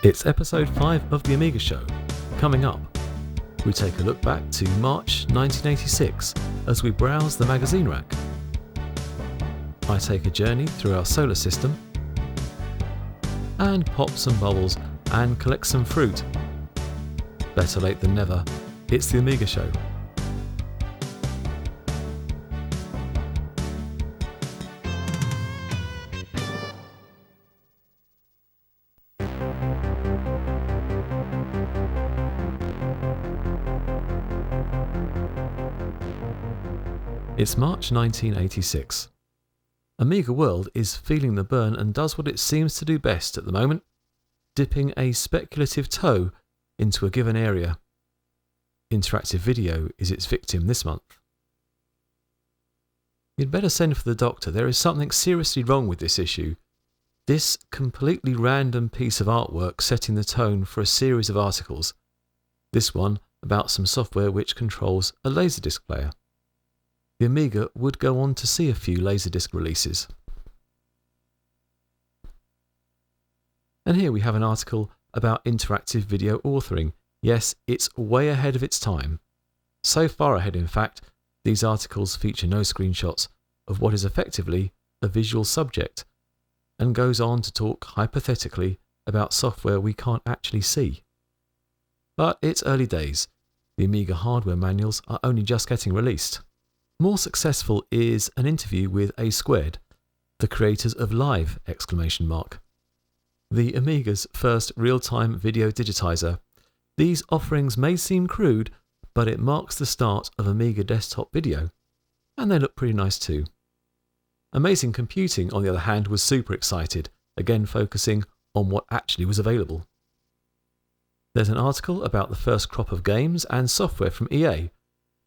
It's episode 5 of the Amiga Show. Coming up, we take a look back to March 1986 as we browse the magazine rack. I take a journey through our solar system and pop some bubbles and collect some fruit. Better late than never, it's the Amiga Show. It's March 1986. Amiga World is feeling the burn and does what it seems to do best at the moment, dipping a speculative toe into a given area. Interactive video is its victim this month. You'd better send for the doctor. There is something seriously wrong with this issue. This completely random piece of artwork setting the tone for a series of articles. This one about some software which controls a Laserdisc player. The Amiga would go on to see a few Laserdisc releases. And here we have an article about interactive video authoring. Yes, it's way ahead of its time. So far ahead, in fact, these articles feature no screenshots of what is effectively a visual subject, and goes on to talk hypothetically about software we can't actually see. But it's early days. The Amiga hardware manuals are only just getting released. More successful is an interview with A Squared, the creators of Live! The Amiga's first real-time video digitizer. These offerings may seem crude, but it marks the start of Amiga desktop video. And they look pretty nice too. Amazing Computing, on the other hand, was super excited, again focusing on what actually was available. There's an article about the first crop of games and software from EA.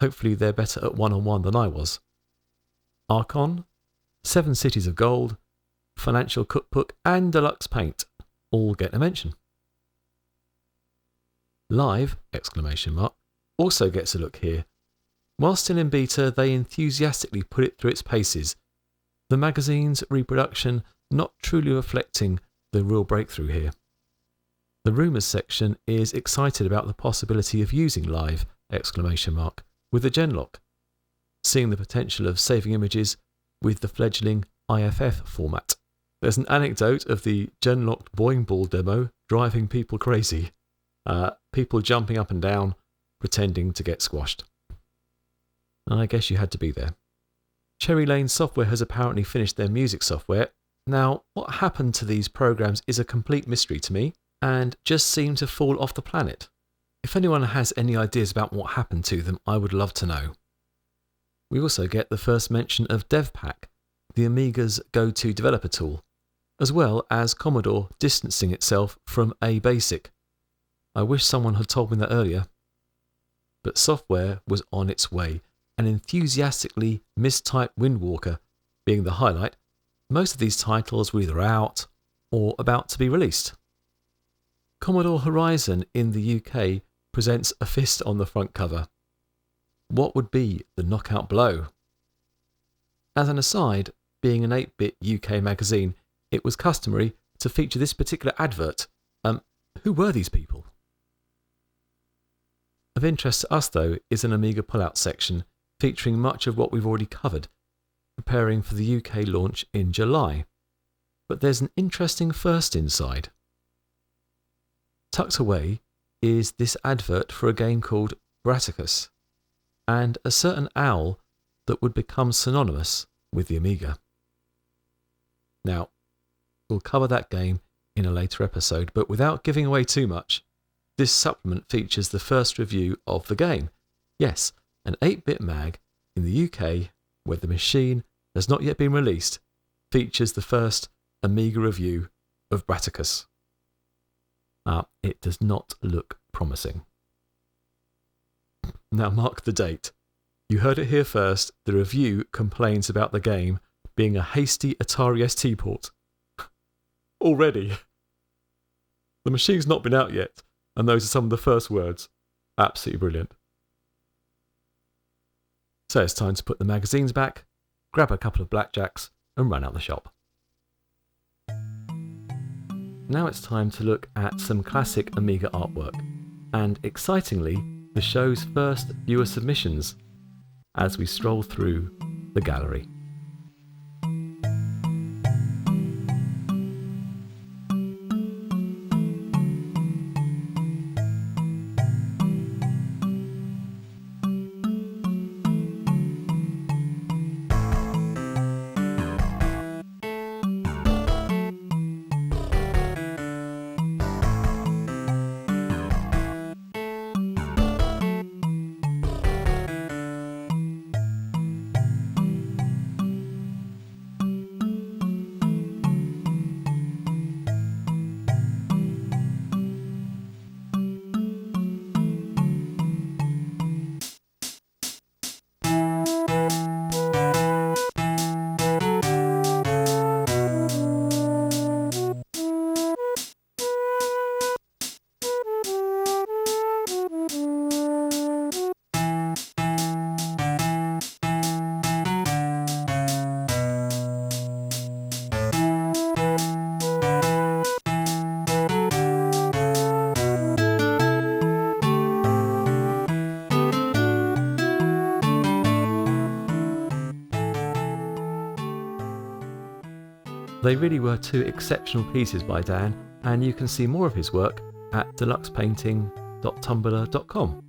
Hopefully they're better at one-on-one than I was. Archon, 7 Cities of Gold, Financial Cookbook and Deluxe Paint all get a mention. Live! Also gets a look here. While still in beta, they enthusiastically put it through its paces. The magazine's reproduction not truly reflecting the real breakthrough here. The rumours section is excited about the possibility of using Live! With the Genlock, seeing the potential of saving images with the fledgling IFF format. There's an anecdote of the Genlocked Boing Ball demo driving people crazy. People jumping up and down, pretending to get squashed. I guess you had to be there. Cherry Lane Software has apparently finished their music software. Now, what happened to these programs is a complete mystery to me, and just seemed to fall off the planet. If anyone has any ideas about what happened to them, I would love to know. We also get the first mention of DevPack, the Amiga's go-to developer tool, as well as Commodore distancing itself from A-Basic. I wish someone had told me that earlier. But software was on its way, and enthusiastically mistyped Windwalker being the highlight. Most of these titles were either out or about to be released. Commodore Horizon in the UK presents a fist on the front cover. What would be the knockout blow? As an aside, being an 8-bit UK magazine, it was customary to feature this particular advert. Who were these people? Of interest to us, though, is an Amiga pullout section featuring much of what we've already covered, preparing for the UK launch in July. But there's an interesting first inside. Tucked away is this advert for a game called Braticus, and a certain owl that would become synonymous with the Amiga. Now, we'll cover that game in a later episode, but without giving away too much, this supplement features the first review of the game. Yes, an 8-bit mag in the UK, where the machine has not yet been released, features the first Amiga review of Braticus. It does not look promising. Now mark the date. You heard it here first. The review complains about the game being a hasty Atari ST port. Already. The machine's not been out yet, and those are some of the first words. Absolutely brilliant. So it's time to put the magazines back, grab a couple of blackjacks, and run out the shop. now it's time to look at some classic Amiga artwork, and excitingly, the show's first viewer submissions, as we stroll through the gallery. They really were two exceptional pieces by Dan, and you can see more of his work at deluxepainting.tumblr.com.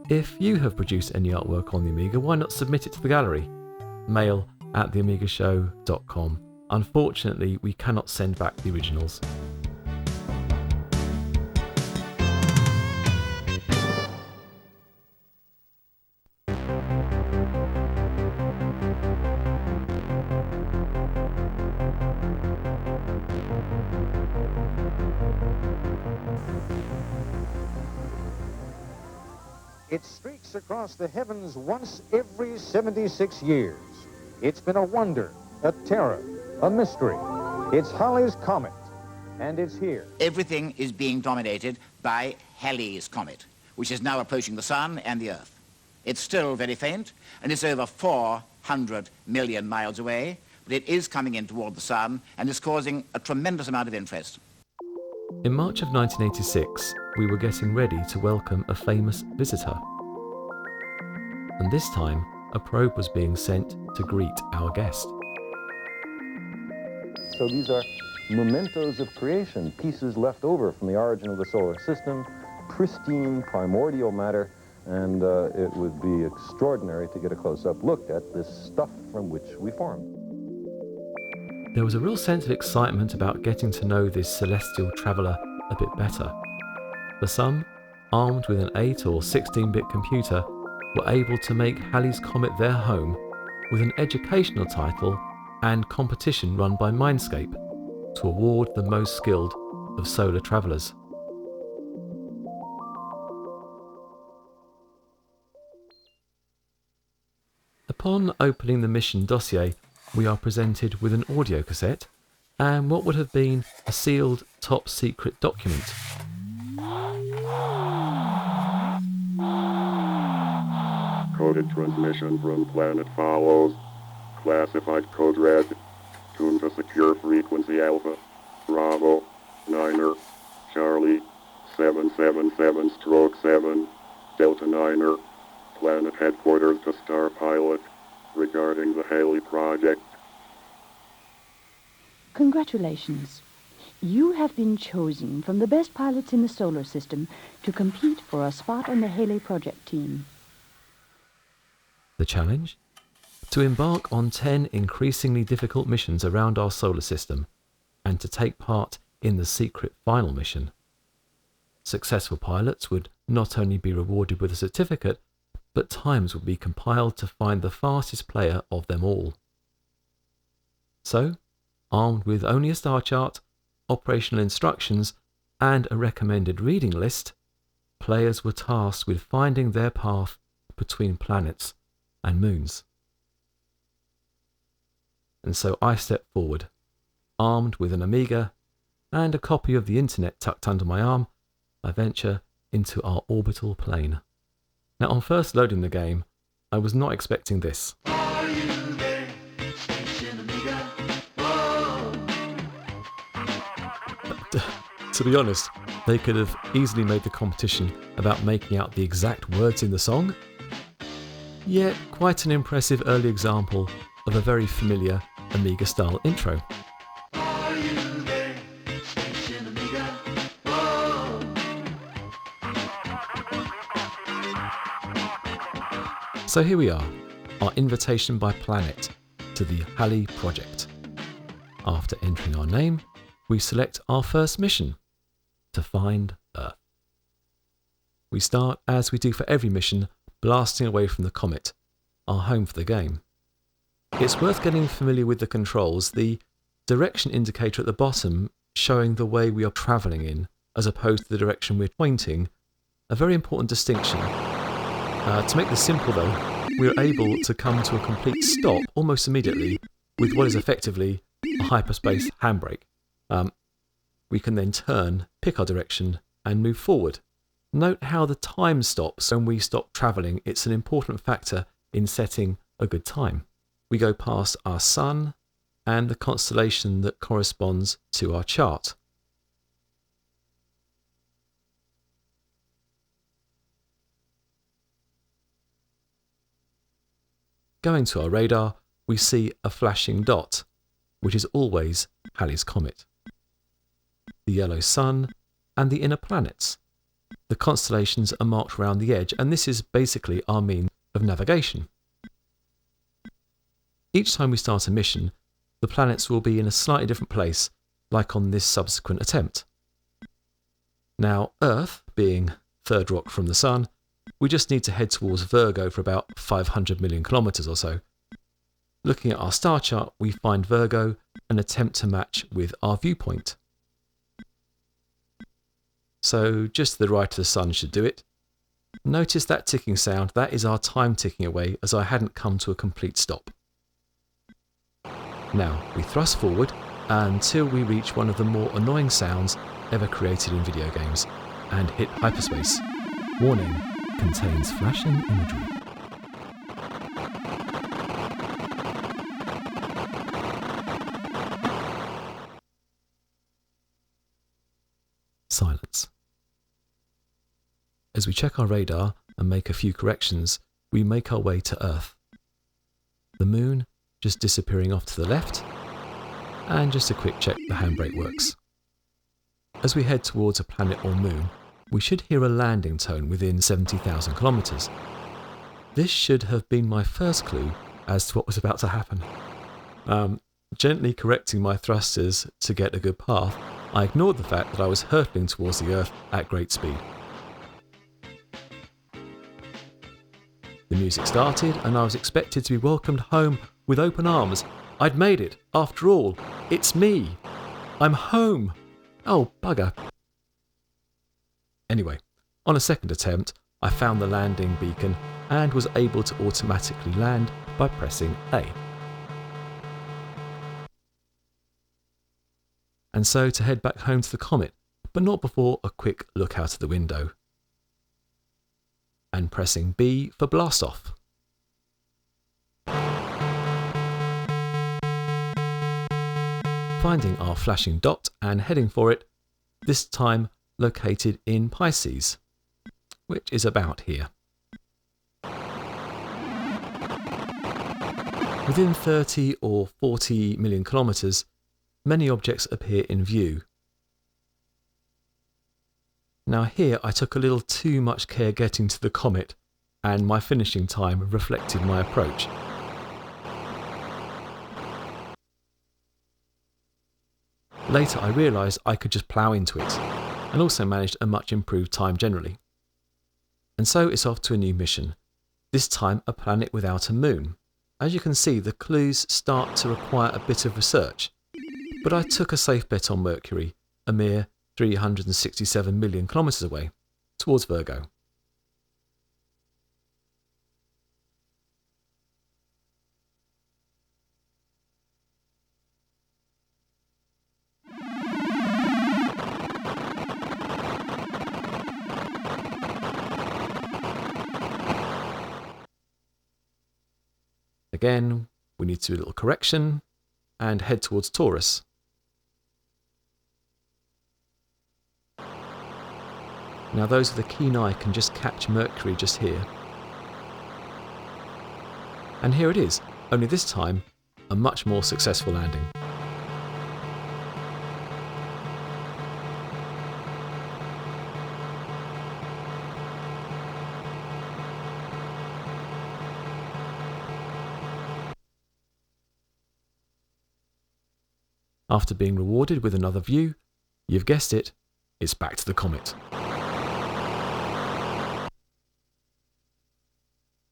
If you have produced any artwork on the Amiga, why not submit it to the gallery? mail@theamigashow.com. Unfortunately, we cannot send back the originals. It streaks across the heavens once every 76 years. It's been a wonder, a terror, a mystery. It's Halley's Comet, and it's here. Everything is being dominated by Halley's Comet, which is now approaching the Sun and the Earth. It's still very faint, and it's over 400 million miles away, but it is coming in toward the Sun and is causing a tremendous amount of interest. In March of 1986, we were getting ready to welcome a famous visitor. And this time, a probe was being sent to greet our guest. So these are mementos of creation, pieces left over from the origin of the solar system, pristine primordial matter, and it would be extraordinary to get a close-up look at this stuff from which we formed. There was a real sense of excitement about getting to know this celestial traveller a bit better. For some, armed with an 8 or 16-bit computer, were able to make Halley's Comet their home with an educational title and competition run by Mindscape to award the most skilled of solar travellers. Upon opening the mission dossier, we are presented with an audio cassette and what would have been a sealed top-secret document. Coded transmission from planet follows. Classified code red. Tuned to secure frequency alpha. Bravo. Niner. Charlie. 777/7. Delta Niner. Planet headquarters to Star Pilot. Regarding the Halley project. Congratulations. You have been chosen from the best pilots in the solar system to compete for a spot on the Halley project team. The challenge? To embark on 10 increasingly difficult missions around our solar system and to take part in the secret final mission. Successful pilots would not only be rewarded with a certificate, but times would be compiled to find the fastest player of them all. So, armed with only a star chart, operational instructions, and a recommended reading list, players were tasked with finding their path between planets and moons. And so I stepped forward, armed with an Amiga and a copy of the internet tucked under my arm. I venture into our orbital plane. Now, on first loading the game, I was not expecting this. Are you there, Station Amiga? Whoa. To be honest, they could have easily made the competition about making out the exact words in the song. Yet, quite an impressive early example of a very familiar Amiga-style intro. Are you there, Station Amiga? Whoa. So here we are, our invitation by Planet to the Halley project. After entering our name, we select our first mission, to find Earth. We start, as we do for every mission, blasting away from the Comet, our home for the game. It's worth getting familiar with the controls, the direction indicator at the bottom showing the way we are travelling in, as opposed to the direction we're pointing, a very important distinction. To make this simple though, we are able to come to a complete stop almost immediately with what is effectively a hyperspace handbrake. We can then turn, pick our direction, and move forward. Note how the time stops when we stop travelling. It's an important factor in setting a good time. We go past our sun and the constellation that corresponds to our chart. Going to our radar, we see a flashing dot, which is always Halley's Comet. The yellow sun and the inner planets. The constellations are marked around the edge, and this is basically our means of navigation. Each time we start a mission, the planets will be in a slightly different place, like on this subsequent attempt. Now, Earth, being third rock from the sun, we just need to head towards Virgo for about 500 million kilometres or so. Looking at our star chart, we find Virgo and attempt to match with our viewpoint. So just to the right of the sun should do it. Notice that ticking sound, that is our time ticking away as I hadn't come to a complete stop. Now we thrust forward until we reach one of the more annoying sounds ever created in video games and hit hyperspace. Warning, contains flashing imagery. Silence. As we check our radar and make a few corrections, we make our way to Earth. The moon just disappearing off to the left, and just a quick check the handbrake works. As we head towards a planet or moon, we should hear a landing tone within 70,000 kilometres. This should have been my first clue as to what was about to happen. Gently correcting my thrusters to get a good path, I ignored the fact that I was hurtling towards the Earth at great speed. The music started and I was expected to be welcomed home with open arms. I'd made it, after all. It's me. I'm home. Oh, bugger. Anyway, on a second attempt, I found the landing beacon and was able to automatically land by pressing A. And so to head back home to the Comet, but not before a quick look out of the window. And pressing B for blast off. Finding our flashing dot and heading for it, this time located in Pisces, which is about here. Within 30 or 40 million kilometres, many objects appear in view. Now here I took a little too much care getting to the Comet, and my finishing time reflected my approach. Later I realised I could just plough into it, and also managed a much improved time generally. And so it's off to a new mission, this time a planet without a moon. As you can see, the clues start to require a bit of research, but I took a safe bet on Mercury, a mere 367 million kilometres away, towards Virgo. Again, we need to do a little correction and head towards Taurus. Now those with a keen eye can just catch Mercury just here. And here it is, only this time a much more successful landing. After being rewarded with another view, you've guessed it, it's back to the Comet.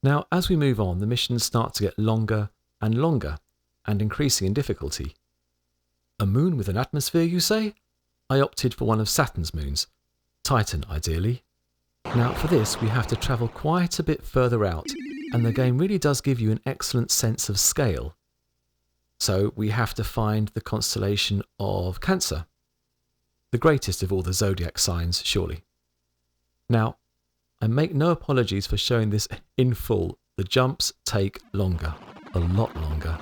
Now, as we move on, the missions start to get longer and longer, and increasing in difficulty. A moon with an atmosphere, you say? I opted for one of Saturn's moons, Titan ideally. Now, for this, we have to travel quite a bit further out, and the game really does give you an excellent sense of scale. So we have to find the constellation of Cancer, the greatest of all the zodiac signs, surely. Now, I make no apologies for showing this in full. The jumps take longer, a lot longer.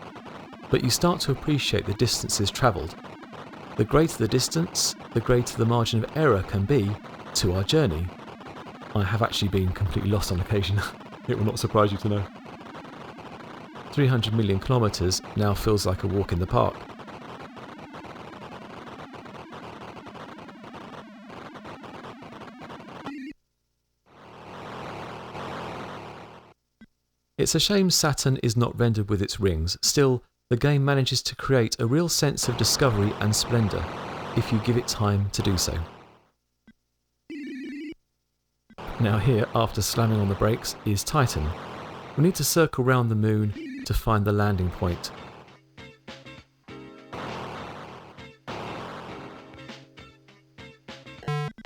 But you start to appreciate the distances travelled. The greater the distance, the greater the margin of error can be to our journey. I have actually been completely lost on occasion. It will not surprise you to know. 300 million kilometres now feels like a walk in the park. It's a shame Saturn is not rendered with its rings. Still, the game manages to create a real sense of discovery and splendour if you give it time to do so. Now here, after slamming on the brakes, is Titan. We need to circle round the moon to find the landing point.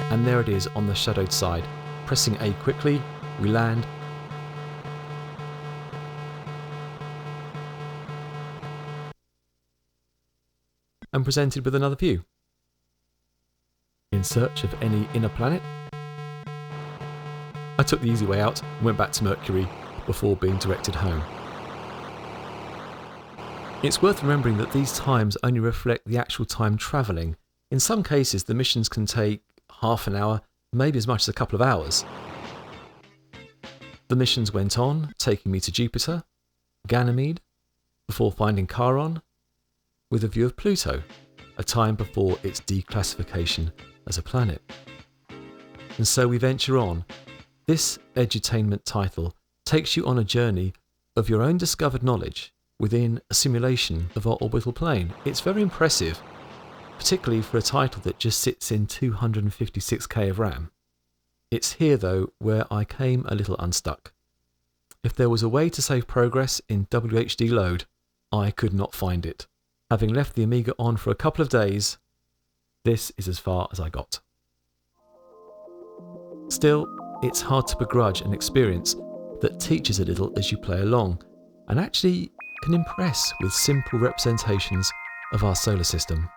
And there it is on the shadowed side. Pressing A quickly, we land. And presented with another view. In search of any inner planet? I took the easy way out and went back to Mercury before being directed home. It's worth remembering that these times only reflect the actual time travelling. In some cases, the missions can take half an hour, maybe as much as a couple of hours. The missions went on, taking me to Jupiter, Ganymede, before finding Charon, with a view of Pluto, a time before its declassification as a planet. And so we venture on. This edutainment title takes you on a journey of your own discovered knowledge within a simulation of our orbital plane. It's very impressive, particularly for a title that just sits in 256k of RAM. It's here, though, where I came a little unstuck. If there was a way to save progress in WHD load, I could not find it. Having left the Amiga on for a couple of days, this is as far as I got. Still, it's hard to begrudge an experience that teaches a little as you play along, and actually can impress with simple representations of our solar system.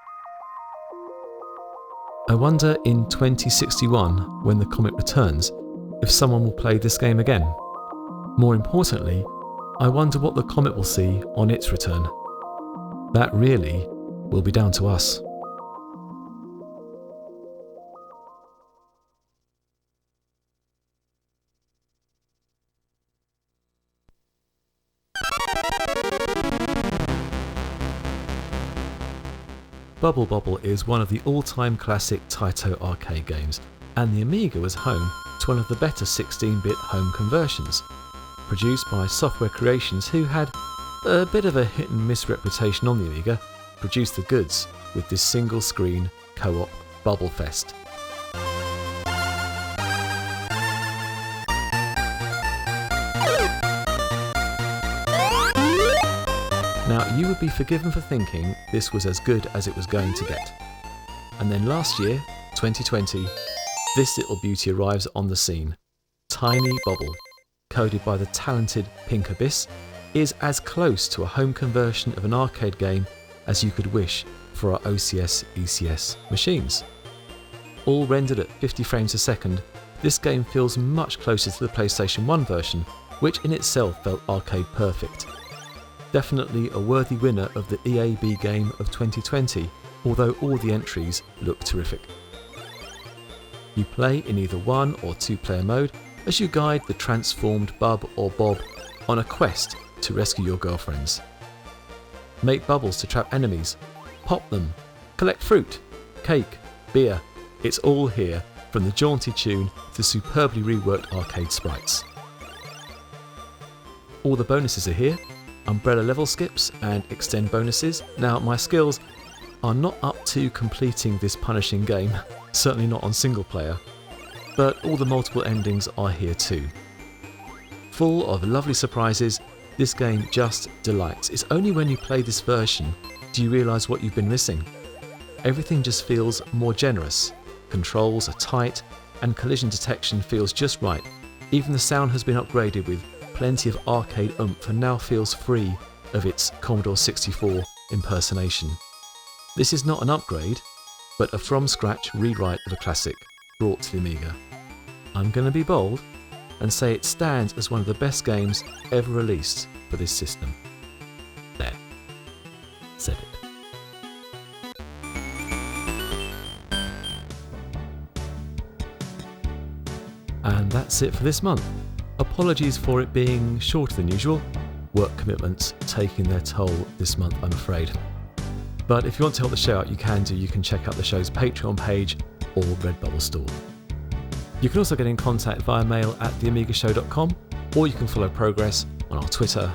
I wonder in 2061, when the Comet returns, if someone will play this game again. More importantly, I wonder what the Comet will see on its return. That really will be down to us. Bobble is one of the all-time classic Taito arcade games, and the Amiga was home to one of the better 16-bit home conversions, produced by Software Creations, who had a bit of a hit and miss reputation on the Amiga, produced the goods with this single-screen co-op Bubble Fest. Now, you would be forgiven for thinking this was as good as it was going to get. And then last year, 2020, this little beauty arrives on the scene. Tiny Bobble, coded by the talented Pink Abyss, is as close to a home conversion of an arcade game as you could wish for our OCS ECS machines. All rendered at 50 frames a second, this game feels much closer to the PlayStation 1 version, which in itself felt arcade perfect. Definitely a worthy winner of the EAB Game of 2020, although all the entries look terrific. You play in either 1 or 2 player mode as you guide the transformed Bub or Bob on a quest to rescue your girlfriends. Make bubbles to trap enemies, pop them, collect fruit, cake, beer. It's all here, from the jaunty tune to superbly reworked arcade sprites. All the bonuses are here, umbrella level skips and extend bonuses. Now my skills are not up to completing this punishing game, certainly not on single player, but all the multiple endings are here too. Full of lovely surprises, this game just delights. It's only when you play this version do you realise what you've been missing. Everything just feels more generous, controls are tight, and collision detection feels just right. Even the sound has been upgraded with plenty of arcade oomph and now feels free of its Commodore 64 impersonation. This is not an upgrade, but a from-scratch rewrite of a classic brought to the Amiga. I'm going to be bold and say it stands as one of the best games ever released for this system. There. Said it. And that's it for this month. Apologies for it being shorter than usual. Work commitments taking their toll this month, I'm afraid. But if you want to help the show out, you can do. You can check out the show's Patreon page or Redbubble store. You can also get in contact via mail at theamigashow.com, or you can follow progress on our Twitter,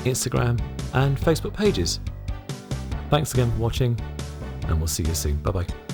Instagram and Facebook pages. Thanks again for watching, and we'll see you soon. Bye bye.